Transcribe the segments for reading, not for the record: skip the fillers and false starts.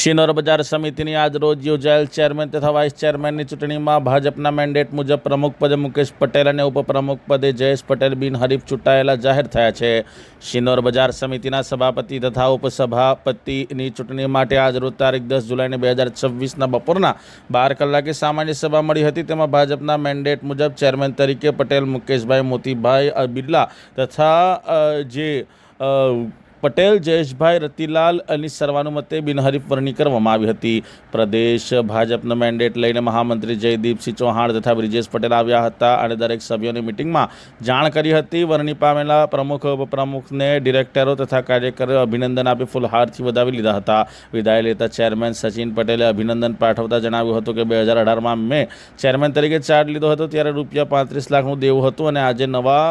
શિનોર બજાર સમિતિની આજ રોજ યોજાયેલ ચેરમેન તથા વાઇસ ચેરમેનની ચૂંટણીમાં ભાજપના મેન્ડેટ મુજબ પ્રમુખ પદે મુકેશ પટેલ અને ઉપપ્રમુખ પદે જયેશ પટેલ બિનહરીફ ચૂંટાયેલા જાહેર થયા છે। શિનોર બજાર સમિતિના સભાપતિ તથા ઉપસભાપતિની ચૂંટણી માટે આજ રોજ તારીખ 10 જુલાઈ 2026ના બપોરના 12 કલાકે સામાન્ય સભા મળી હતી। તેમાં ભાજપના મેન્ડેટ મુજબ ચેરમેન તરીકે પટેલ મુકેશભાઈ મોતીભાઈ બિરલા તથા પટેલ જયેશભાઈ રતિલાલ અની સર્વાનુમતે બિનહરીફ વરણી કરવામાં આવી હતી। પ્રદેશ ભાજપનો મેન્ડેટ લઈને મહામંત્રી જયદીપસિંહ ચૌહાણ તથા બ્રિજેશ પટેલ આવ્યા હતા અને દરેક સભ્યોની મિટિંગમાં જાણ કરી હતી। વરણી પામેલા પ્રમુખ ઉપપ્રમુખને ડિરેક્ટરો તથા કાર્યકરોએ અભિનંદન આપી ફૂલહારથી વધાવી લીધા હતા। વિદાય લેતા ચેરમેન સચિન પટેલે અભિનંદન પાઠવતા જણાવ્યું હતું કે 2018માં મેં ચેરમેન તરીકે ચાર્જ લીધો હતો ત્યારે ₹35 લાખનું દેવું હતું અને આજે નવા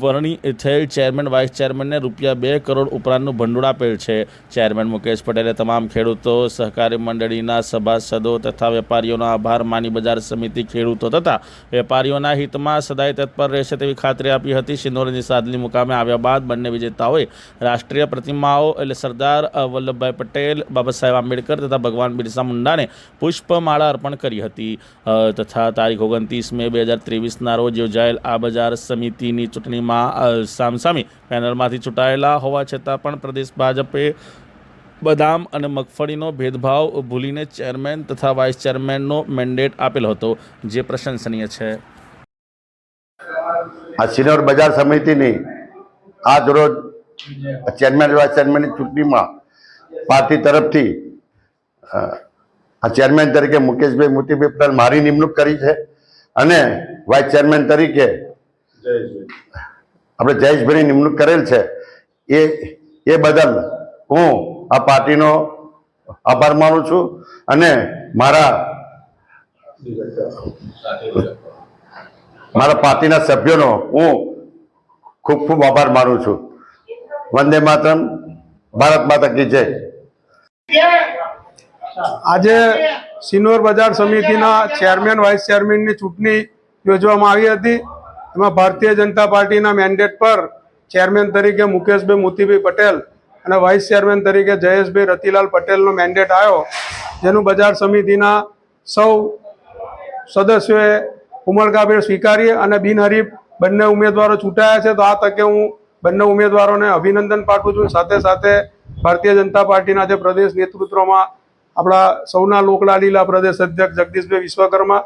વરણી થયેલ ચેરમેન વાઇસ ચેરમેનને ₹2 કરોડ ઉપરાંતનું ભંડોળ આપેલ છે। ચેરમેન મુકેશ પટેલે તમામ ખેડૂતો સહકારી મંડળીના સભાસદો તથા વેપારીઓનો આભાર માની બજાર સમિતિ ખેડૂતો તથા વેપારીઓના હિતમાં સદાય તત્પર રહેશે તેવી ખાતરી આપી હતી। શિનોરની સાદલી મુકામે આવ્યા બાદ બંને વિજેતાઓએ રાષ્ટ્રીય પ્રતિમાઓ એટલે સરદાર વલ્લભભાઈ પટેલ, બાબા સાહેબ આંબેડકર તથા ભગવાન બિરસા મુંડાને પુષ્પમાળા અર્પણ કરી હતી તથા તારીખ 29 મે 2023ના રોજ યોજાયેલ આ બજાર સમિતિની ચૂંટણીમાં સામસામી પેનલમાંથી ચૂંટાયેલા હોવા છતાં પણ પ્રદેશ ભાજપે બદામ અને મગફળીનો ભેદભાવ ભૂલીને ચેરમેન તથા વાઇસ ચેરમેનનો મેન્ડેટ આપેલો હતો, જે પ્રશંસનીય છે। આ શિનોર બજાર સમિતિની આજ રોજ ચેરમેન વાઇસ ચેરમેનની ચૂંટણીમાં પાર્ટી તરફથી આ ચેરમેન તરીકે મુકેશભાઈ મોતીભાઈ પટેલ મારી નિમણૂક કરી છે અને વાઇસ ચેરમેન તરીકે આપણે જયેશભાઈની નિમણૂક કરેલ છે। એ બદલ હું આ પાર્ટીનો આભાર માનું છું અને મારા પાર્ટીના સભ્યોનો હું ખૂબ ખૂબ આભાર માનું છું। વંદે માતરમ, ભારત માતા કી જય। આજે શિનોર બજાર સમિતિના ચેરમેન વાઇસ ચેરમેનની ચૂંટણી યોજવામાં આવી હતી। એમાં ભારતીય જનતા પાર્ટીના મેન્ડેટ પર ચેરમેન તરીકે મુકેશભાઈ મોતીભાઈ પટેલ અને વાઇસ ચેરમેન તરીકે જયેશભાઈ રતિલાલ પટેલનો મેન્ડેટ આવ્યો, જેનું બજાર સમિતિના સૌ સદસ્યોએ ઉમળકાભેર સ્વીકારી અને બિનહરીફ બંને ઉમેદવારો ચૂંટાયા છે। તો આ તકે હું બંને ઉમેદવારોને અભિનંદન પાઠવું છું। સાથે સાથે ભારતીય જનતા પાર્ટીના જે પ્રદેશ નેતૃત્વમાં આપણા સૌના લોકલાડીલા પ્રદેશ અધ્યક્ષ જગદીશભાઈ વિશ્વકર્મા,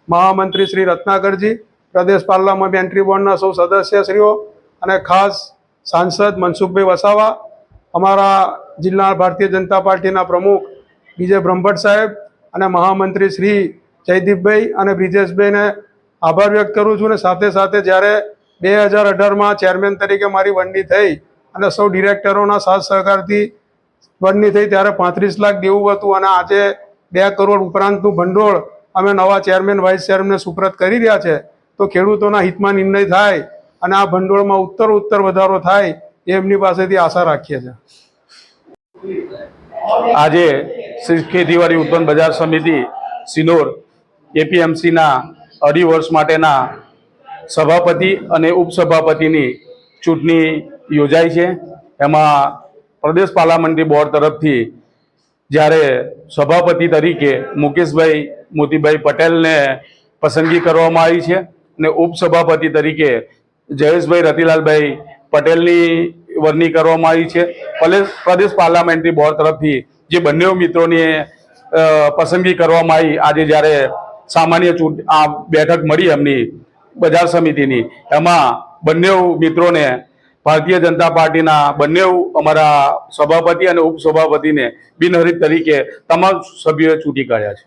મહામંત્રી શ્રી રત્નાકરજી, પ્રદેશ પાર્લામેન્ટરી બોર્ડના સૌ સદસ્યશ્રીઓ અને ખાસ સાંસદ મનસુખભાઈ વસાવા, અમારા જિલ્લા ભારતીય જનતા પાર્ટીના પ્રમુખ બીજે બ્રહ્મભટ્ટ સાહેબ અને મહામંત્રી શ્રી જયદીપભાઈ અને બ્રિજેશભાઈને આભાર વ્યક્ત કરું છું। અને સાથે સાથે જ્યારે 2018માં ચેરમેન તરીકે મારી વરણી થઈ અને સૌ ડિરેક્ટરોના સાથ સહકારથી વરણી થઈ ત્યારે 35 લાખ દેવું હતું અને આજે 2 કરોડ ઉપરાંતનું ભંડોળ અમે નવા ચેરમેન વાઇસ ચેરમેનને સુપ્રત કરી રહ્યા છે। તો ખેડૂતોના હિતમાં નિર્ણય થાય અને આ ભંડોળમાં ઉત્તર વધારો થાય એ એમની પાસેથી આશા રાખીએ છીએ। આજે શ્રી ખેતીવાડી ઉત્પન્ન બજાર સમિતિ શિનોર એપીએમસીના 2.5 વર્ષ માટેના સભાપતિ અને ઉપસભાપતિની ચૂંટણી યોજાઈ છે। એમાં પ્રદેશ પાર્લામેન્ટરી બોર્ડ તરફથી જ્યારે સભાપતિ તરીકે મુકેશભાઈ મોતીભાઈ પટેલને પસંદગી કરવામાં આવી છે અને ઉપસભાપતિ તરીકે જયેશભાઈ રતિલાલભાઈ પટેલની વરણી કરવામાં આવી છે। પ્રદેશ પાર્લામેન્ટરી બોર્ડ તરફથી જે બંને મિત્રોની પસંદગી કરવામાં આવી, આજે જ્યારે સામાન્ય આ બેઠક મળી એમની બજાર સમિતિની, એમાં બંને મિત્રોને ભારતીય જનતા પાર્ટીના બંને અમારા સભાપતિ અને ઉપસભાપતિને બિનહરીફ તરીકે તમામ સભ્યોએ ચૂંટી કાઢ્યા છે।